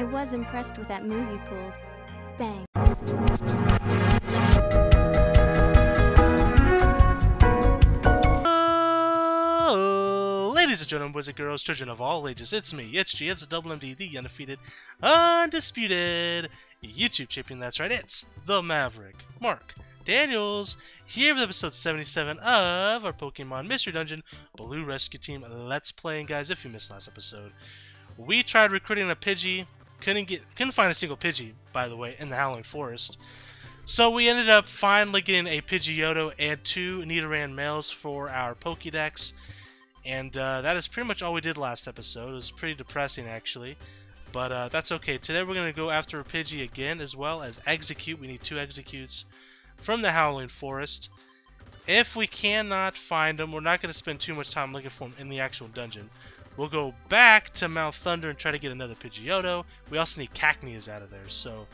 I was impressed with that move you pulled. Bang. Oh, ladies and gentlemen, boys and girls, children of all ages, it's me, it's G, it's Double MD, the undefeated, undisputed YouTube champion. That's right, it's the Maverick, Mark Daniels, here with episode 77 of our Pokemon Mystery Dungeon Blue Rescue Team Let's Play. And guys, if you missed last episode, we tried recruiting a Pidgey, couldn't find a single Pidgey, by the way, in the Howling Forest. So we ended up finally getting a Pidgeotto and 2 Nidoran males for our pokedex. And that is pretty much all we did last episode. It was pretty depressing, actually. But that's okay. Today we're going to go after a Pidgey again, as well as execute. We need 2 executes from the Howling Forest. If we cannot find them, we're not going to spend too much time looking for them in the actual dungeon. We'll go back to Mount Thunder and try to get another Pidgeotto. We also need Cacneas out of there, so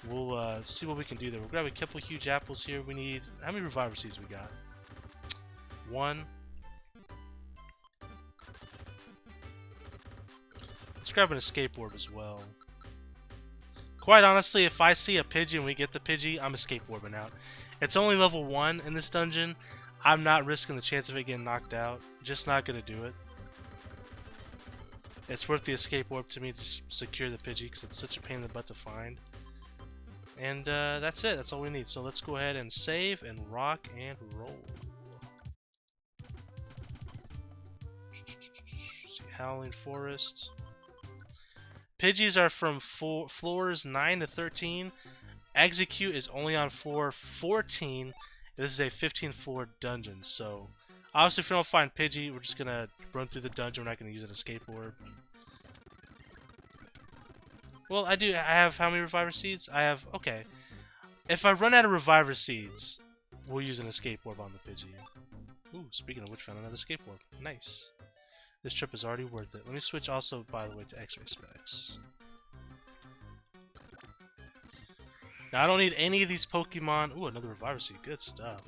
we'll see what we can do there. We'll grab a couple huge apples here. We need... How many Reviver Seeds we got? 1. Let's grab an Escape Orb as well. Quite honestly, if I see a Pidgey and we get the Pidgey, I'm Escape Orbing out. It's only level 1 in this dungeon. I'm not risking the chance of it getting knocked out. Just not going to do it. It's worth the Escape Orb to me to secure the Pidgey because it's such a pain in the butt to find. And that's it. That's all we need. So let's go ahead and save and rock and roll. See, Howling Forest. Pidgeys are from floors 9 to 13. Execute is only on floor 14. This is a 15 floor dungeon. So obviously if we don't find Pidgey, we're just going to run through the dungeon. We're not going to use an Escape Orb. Well, I have how many Reviver Seeds? I have... Okay. If I run out of Reviver Seeds, we'll use an Escape Orb on the Pidgey. Ooh, speaking of which, found another Escape Orb. Nice. This trip is already worth it. Let me switch also, by the way, to X-Ray Specs. Now, I don't need any of these Pokemon. Ooh, another Reviver Seed. Good stuff.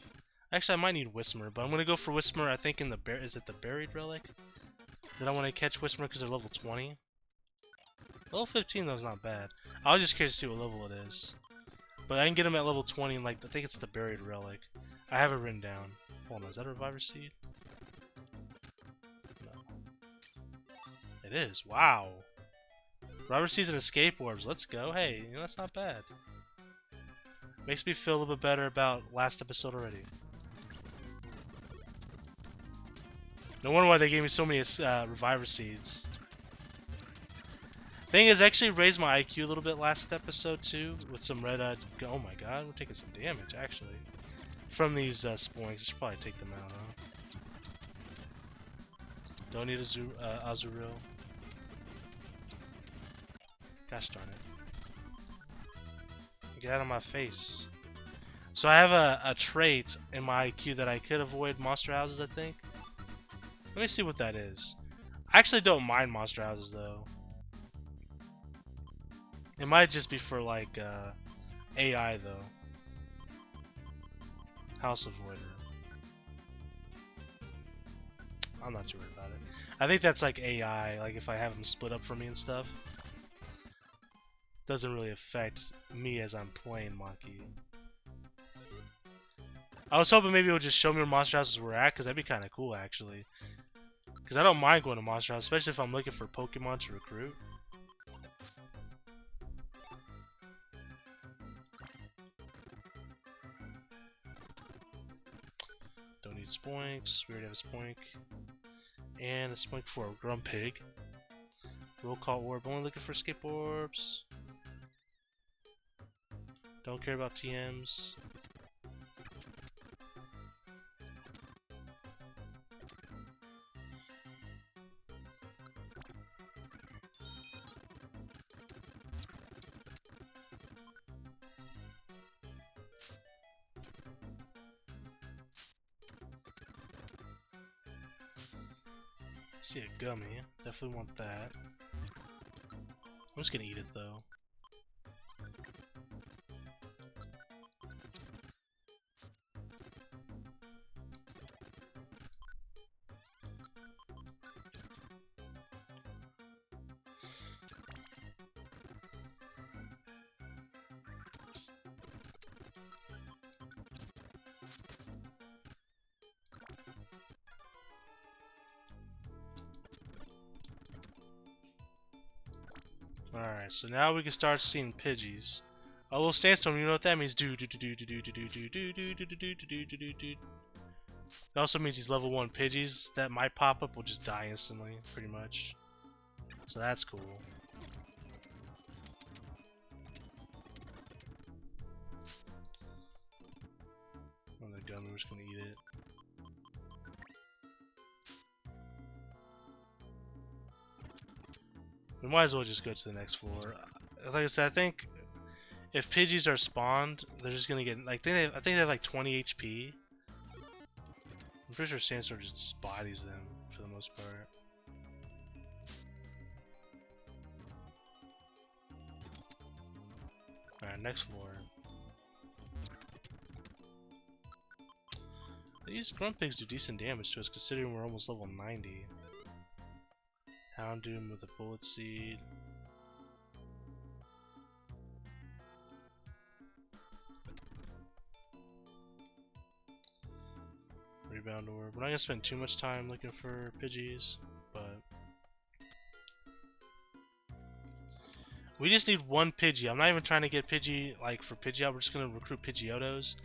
Actually, I might need Whismur, but I'm going to go for Whismur, I think, in the... Is it the Buried Relic? That I want to catch Whismur because they're level 20? Level 15 though is not bad. I was just curious to see what level it is. But I can get him at level 20 and like I think it's the Buried Relic. I have it written down. Hold on, is that a Reviver Seed? No. It is. Wow. Reviver Seeds and Escape Orbs. Let's go. Hey, you know, that's not bad. Makes me feel a little bit better about last episode already. No wonder why they gave me so many Reviver Seeds. Thing is, I actually raised my IQ a little bit last episode too, with some red. Oh my god, we're taking some damage actually from these spoings. Just probably take them out, huh? Don't need a Azurill. Gosh darn it! Get out of my face. So I have a trait in my IQ that I could avoid monster houses. I think. Let me see what that is. I actually don't mind monster houses though. It might just be for like AI though. House Avoider. I'm not too worried about it. I think that's like AI, like if I have them split up for me and stuff. Doesn't really affect me as I'm playing Monkey. I was hoping maybe it would just show me where monster houses were at, because that'd be kind of cool actually. Because I don't mind going to monster house, especially if I'm looking for Pokemon to recruit. Don't need Spoinks. We already have a Spoink. And a Spoink for a Grumpig. Roll Call Orb. Only looking for Escape Orbs. Don't care about TMs. See a Gummy, definitely want that. I'm just gonna eat it though. Alright, so now we can start seeing Pidgeys. A little sandstorm, you know what that means? Do do do do do do do do do do do do do do do do do. It also means these level 1 Pidgeys that might pop up will just die instantly, pretty much. So that's cool. Oh, the Gummy, we're just gonna eat it. We might as well just go to the next floor. Like I said, I think if Pidgeys are spawned, they're just gonna get like I think they have like 20 HP. I'm pretty sure Sandstorm just bodies them for the most part. Alright, next floor. These grunt pigs do decent damage to us considering we're almost level 90. Houndoom with a bullet seed. Rebound orb. We're not gonna spend too much time looking for Pidgeys, but we just need one Pidgey. I'm not even trying to get Pidgey like for Pidgeot. We're just gonna recruit Pidgeotos.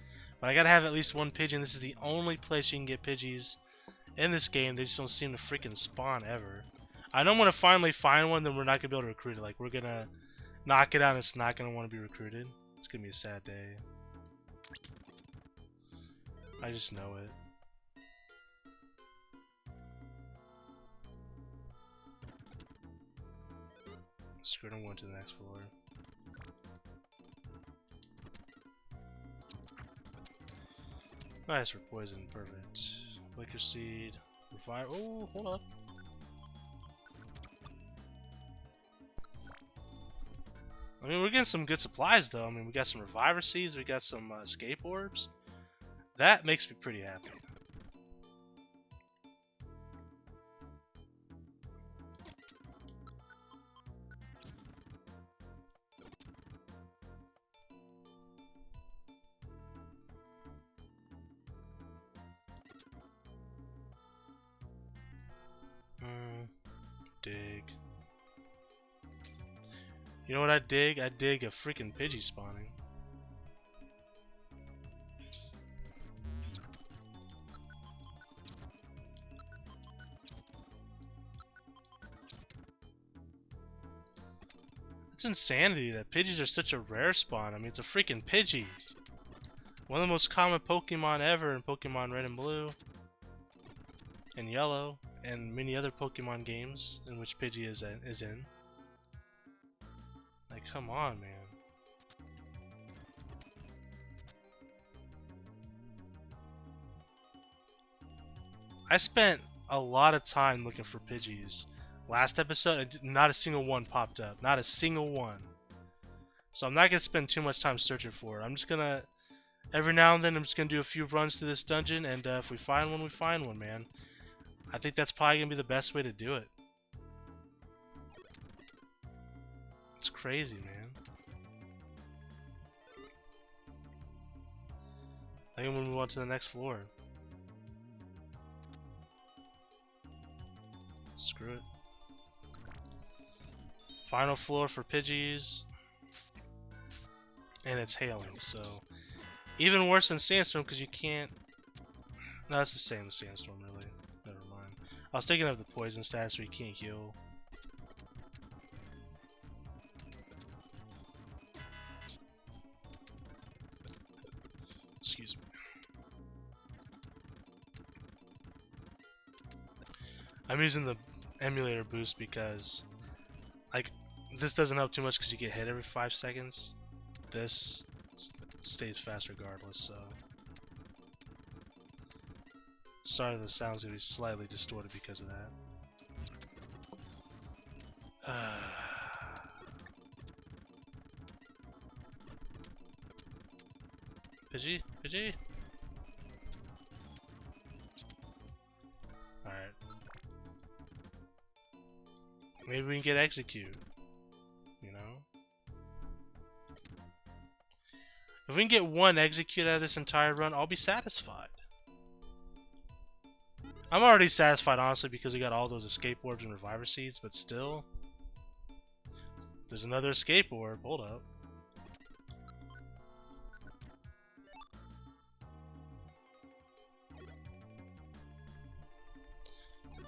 But I gotta have at least one Pidgey, and this is the only place you can get Pidgeys in this game. They just don't seem to freaking spawn ever. I know I'm gonna finally find one, then we're not gonna be able to recruit it. Like we're gonna knock it out, and it's not gonna want to be recruited. It's gonna be a sad day. I just know it. Screw it, I'm going to the next floor. Nice for poison, perfect. Liquor seed, revive. Oh, hold up. I mean, we're getting some good supplies though. I mean, we got some reviver seeds, we got some escape orbs. That makes me pretty happy. Dig. You know what I dig? I dig a freaking Pidgey spawning. It's insanity that Pidgeys are such a rare spawn. I mean, it's a freaking Pidgey. One of the most common Pokemon ever in Pokemon Red and Blue. And Yellow. And many other Pokemon games in which Pidgey is in. Like, come on, man. I spent a lot of time looking for Pidgeys. Last episode, not a single one popped up. Not a single one. So I'm not going to spend too much time searching for it. I'm just going to, every now and then, I'm just going to do a few runs to this dungeon. And if we find one, we find one, man. I think that's probably going to be the best way to do it. It's crazy, man. I think I'm going to move on to the next floor. Screw it. Final floor for Pidgeys. And it's hailing, so even worse than Sandstorm because you can't. No, it's the same as Sandstorm, really. Never mind. I was thinking of the poison stats where you can't heal. Excuse me. I'm using the emulator boost because, like, this doesn't help too much because you get hit every 5 seconds. This stays fast regardless, so. Sorry, the sound's gonna be slightly distorted because of that. Pidgey? Pidgey? Alright. Maybe we can get Execute. You know? If we can get one Execute out of this entire run, I'll be satisfied. I'm already satisfied, honestly, because we got all those escape orbs and reviver seeds, but still, There's another escape orb. Hold up.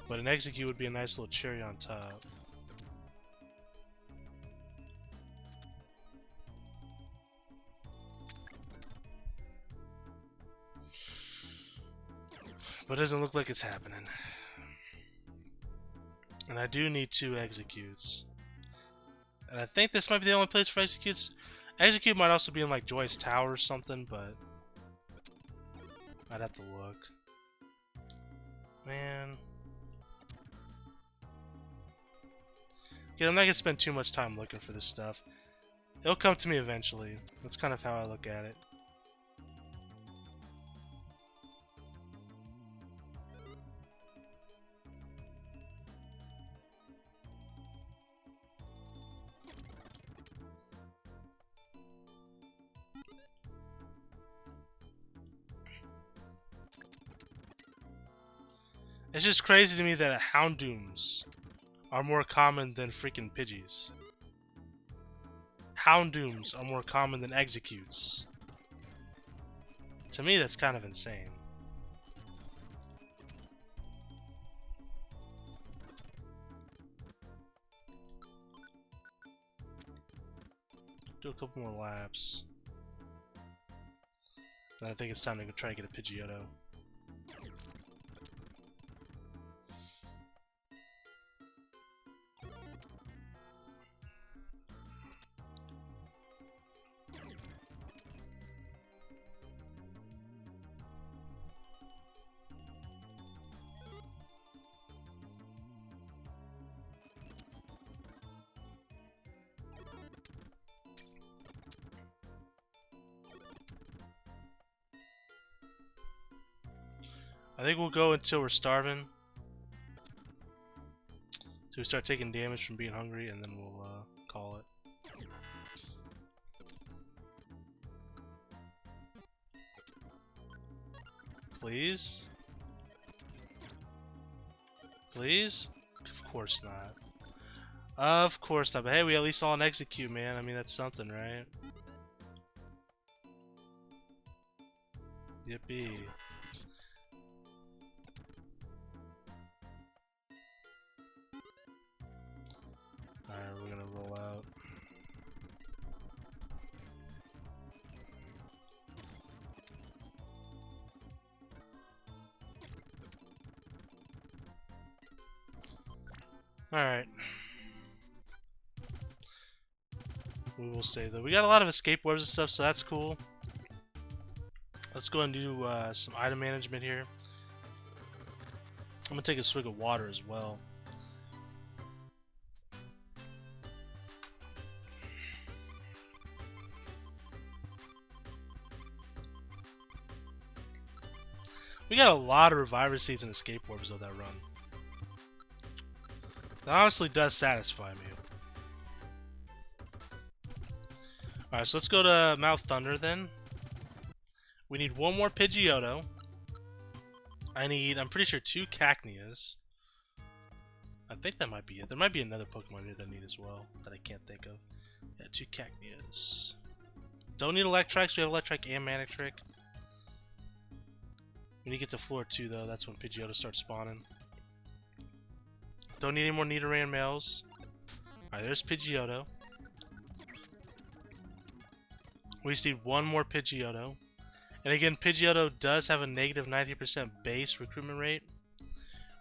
But an execute would be a nice little cherry on top. But it doesn't look like it's happening. And I do need 2 executes. And I think this might be the only place for executes. Execute might also be in like Joy's Tower or something, but I'd have to look. Man. Yeah, I'm not gonna spend too much time looking for this stuff. It'll come to me eventually. That's kind of how I look at it. It's just crazy to me that Houndooms are more common than freaking Pidgeys. Houndooms are more common than executes. To me, that's kind of insane. Do a couple more laps. And I think it's time to go try to get a Pidgeotto. I think we'll go until we're starving. So we start taking damage from being hungry, and then we'll call it. Please? Please? Of course not. Of course not. But hey, we at least saw an execute, man. I mean, that's something, right? Yippee. Alright, we're gonna roll out. Alright. We will save though. We got a lot of escape orbs and stuff, so that's cool. Let's go and do some item management here. I'm gonna take a swig of water as well. We got a lot of Reviver Seeds and Escape Orbs though that run. That honestly does satisfy me. Alright, so let's go to Mouth Thunder then. We need 1 more Pidgeotto. I'm pretty sure 2 Cacneas. I think that might be it. There might be another Pokemon here that I need as well that I can't think of. Yeah, 2 Cacneas. Don't need Electrike, so we have Electrike and Manectric. When you get to floor 2 though, that's when Pidgeotto starts spawning. Don't need any more Nidoran males. Alright, there's Pidgeotto. We just need 1 more Pidgeotto. And again, Pidgeotto does have a negative 90% base recruitment rate.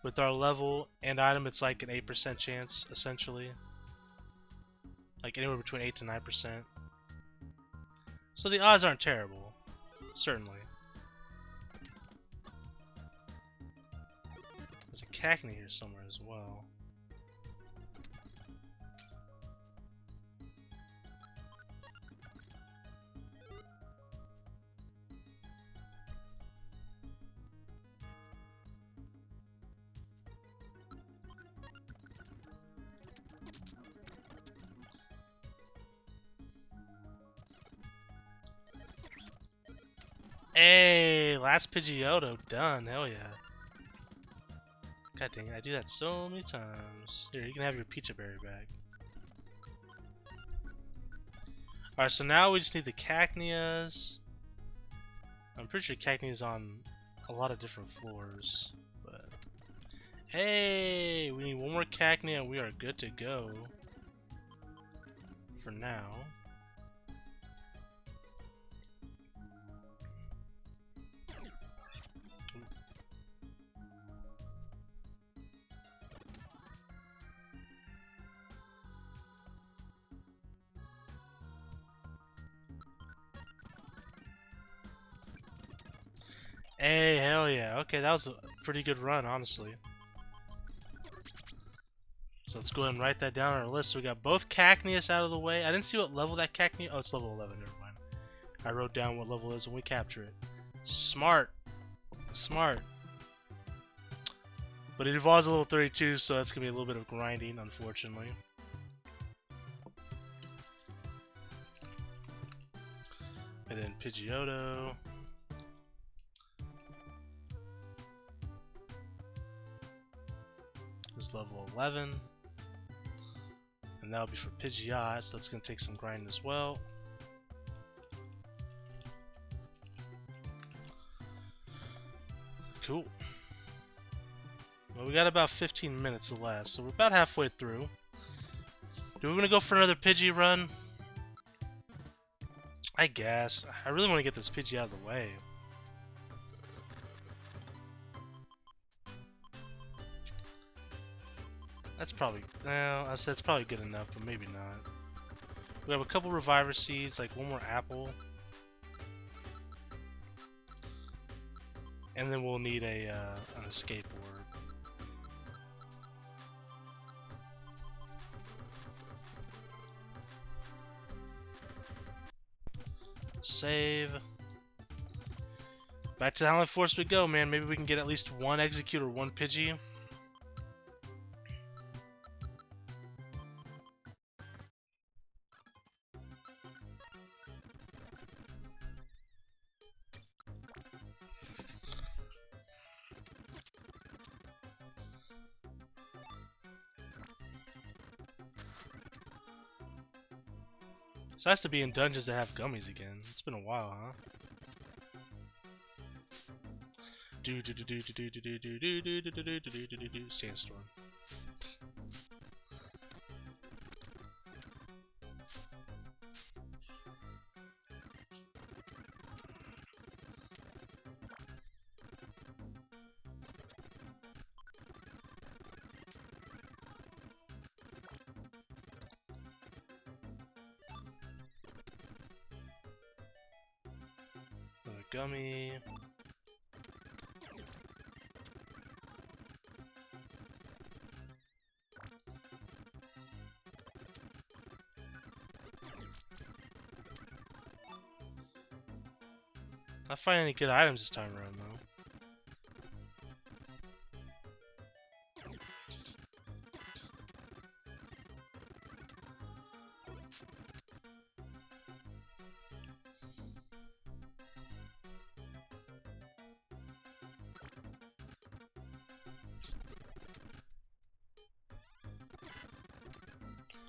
With our level and item, it's like an 8% chance, essentially. Like anywhere between 8 to 9%. So the odds aren't terrible. Certainly. There's a Cacnea here somewhere as well. Hey, last Pidgeotto done. Hell yeah. God dang it, I do that so many times. Here, you can have your Pizza Berry back. Alright, so now we just need the Cacneas. I'm pretty sure Cacnea's on a lot of different floors. But hey, we need one more Cacnea and we are good to go. For now. Hey, hell yeah. Okay, that was a pretty good run, honestly. So let's go ahead and write that down on our list. So we got both Cacneas out of the way. I didn't see what level that Cacnea... Oh, it's level 11. Never mind. I wrote down what level it is when we capture it. Smart. Smart. But it evolves a level 32, so that's going to be a little bit of grinding, unfortunately. And then Pidgeotto. Is level 11. And that'll be for Pidgey, so that's going to take some grinding as well. Cool. Well, we got about 15 minutes left, so we're about halfway through. Do we want to go for another Pidgey run? I guess. I really want to get this Pidgey out of the way. That's probably, well, that's probably good enough, but maybe not. We have a couple Reviver Seeds, like one more apple. And then we'll need an escape orb. Save. Back to the Howling Force we go, man. Maybe we can get at least one Execute or one Pidgey. So it has to be in dungeons that have gummies again. It's been a while, huh? Sandstorm. Gummy. Not find any good items this time around though.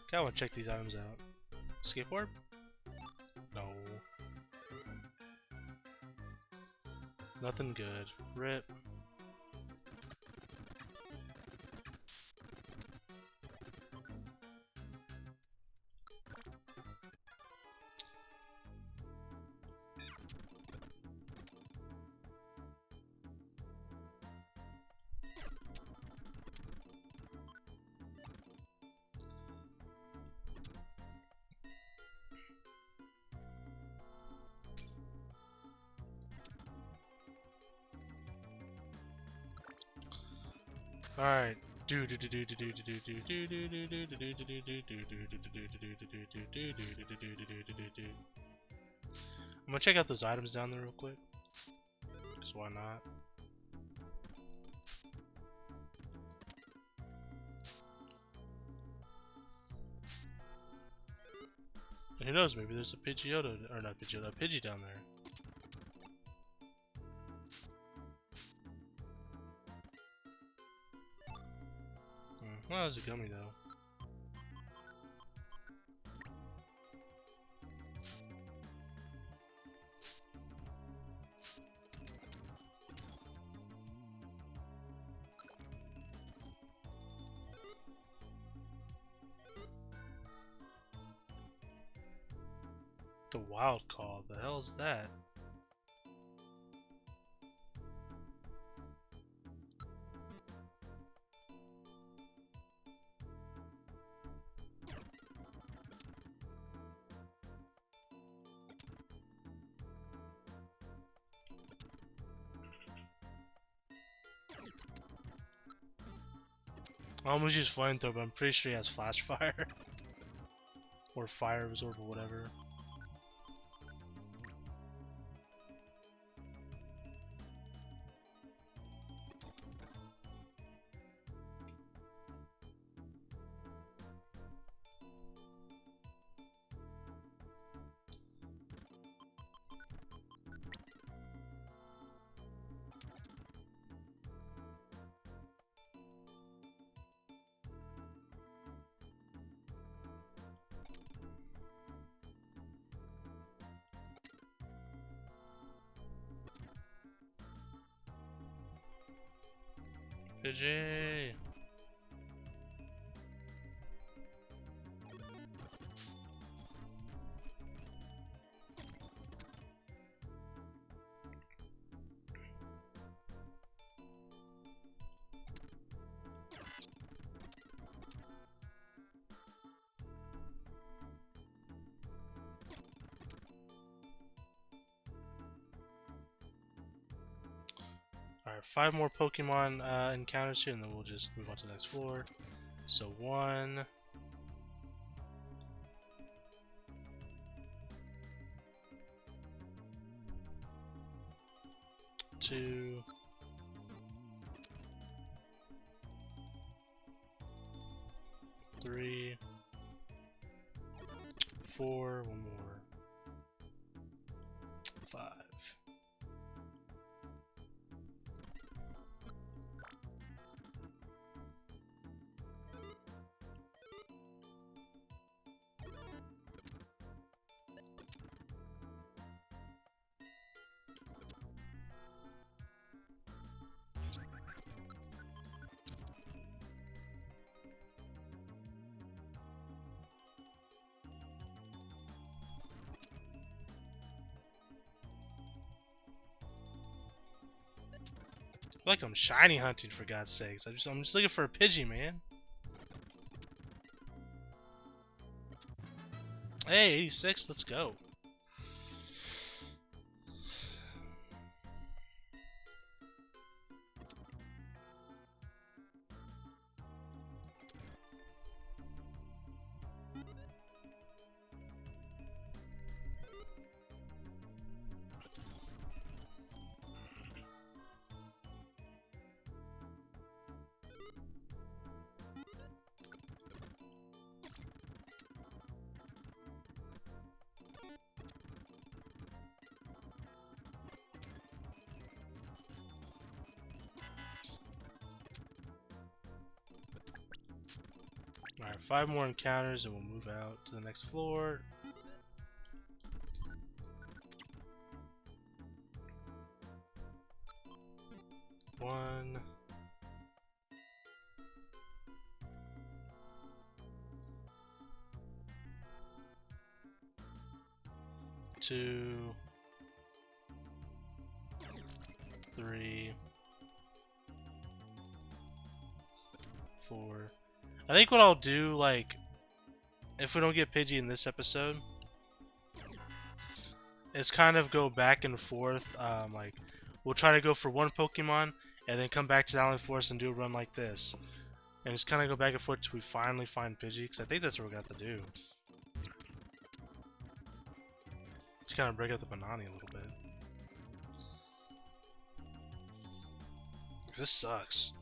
Okay, I want to check these items out. Skateboard? No. Nothing good. Rip. Alright. I'm gonna check out those items down there real quick. Cause why not? And who knows, maybe there's a Pidgeotto, or not Pidgeotto, a Pidgey down there. Well, there's a gummy though. The wild call. The hell's that? I almost use flamethrower, but I'm pretty sure he has flash fire. Or fire absorb or whatever. Pidgey! Alright, 5 more Pokemon encounters here, and then we'll just move on to the next floor. So 1, 2, 3, 4, 1 more, 5. I feel like I'm shiny hunting, for God's sakes. I'm just looking for a Pidgey, man. Hey, 86, let's go. Alright, 5 more encounters and we'll move out to the next floor. One, 2, 3, 4. I think what I'll do, like, if we don't get Pidgey in this episode, is kind of go back and forth. Like, we'll try to go for one Pokemon and then come back to the Island Forest and do a run like this. And just kind of go back and forth till we finally find Pidgey, because I think that's what we got to do. Just kind of break up the Banani a little bit. This sucks.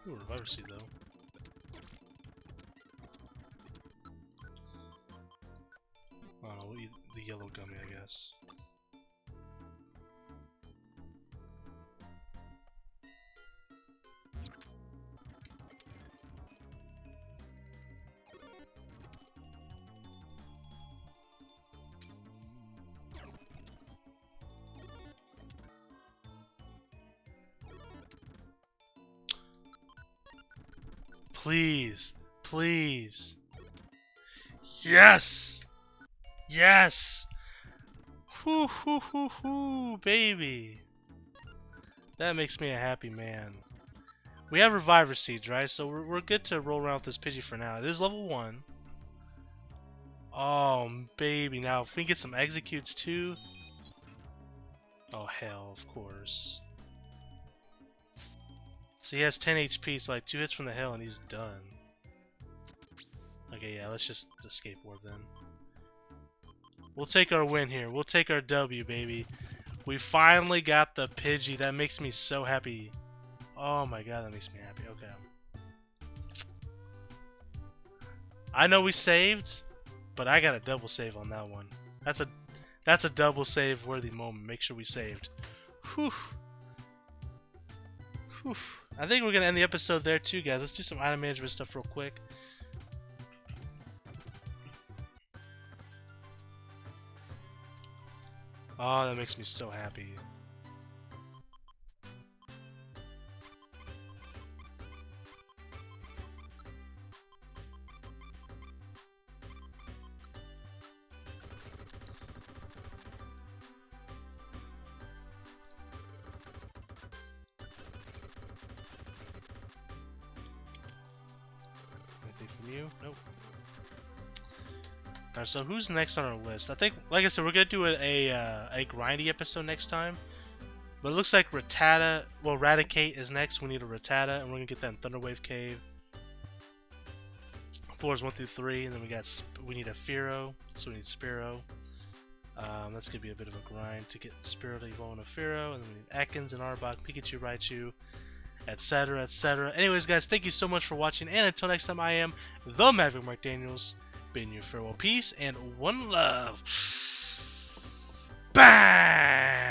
Ooh, Reviver Seed though. I don't know, we'll eat the yellow gummy, I guess. Please. Please. Yes! Yes! Whoo hoo hoo hoo, baby. That makes me a happy man. We have Reviver Seeds, right? So we're good to roll around with this Pidgey for now. It is level 1. Oh, baby. Now, if we can get some Executes too. Oh, hell, of course. So he has 10 HP, so like 2 hits from the hill and he's done. Okay, yeah, let's just escape warp then. We'll take our win here. We'll take our W, baby. We finally got the Pidgey. That makes me so happy. Oh my god, that makes me happy. Okay. I know we saved, but I got a double save on that one. That's a double save worthy moment. Make sure we saved. Whew. Whew. I think we're gonna end the episode there too, guys. Let's do some item management stuff real quick. Oh, that makes me so happy. Anything from you? Nope. Alright, so who's next on our list? I think, like I said, we're gonna do a grindy episode next time. But it looks like Raticate is next. We need a Rattata, and we're gonna get that in Thunderwave Cave. Floors 1 through 3, and then we need a Fearow, so we need Spearow. That's gonna be a bit of a grind to get Spearow to evolve into Fearow, and then we need Ekans and Arbok, Pikachu, Raichu, etc., etc. Anyways, guys, thank you so much for watching, and until next time, I am the Maverick Mark Daniels. Bidding you farewell, peace, and one love. Bang!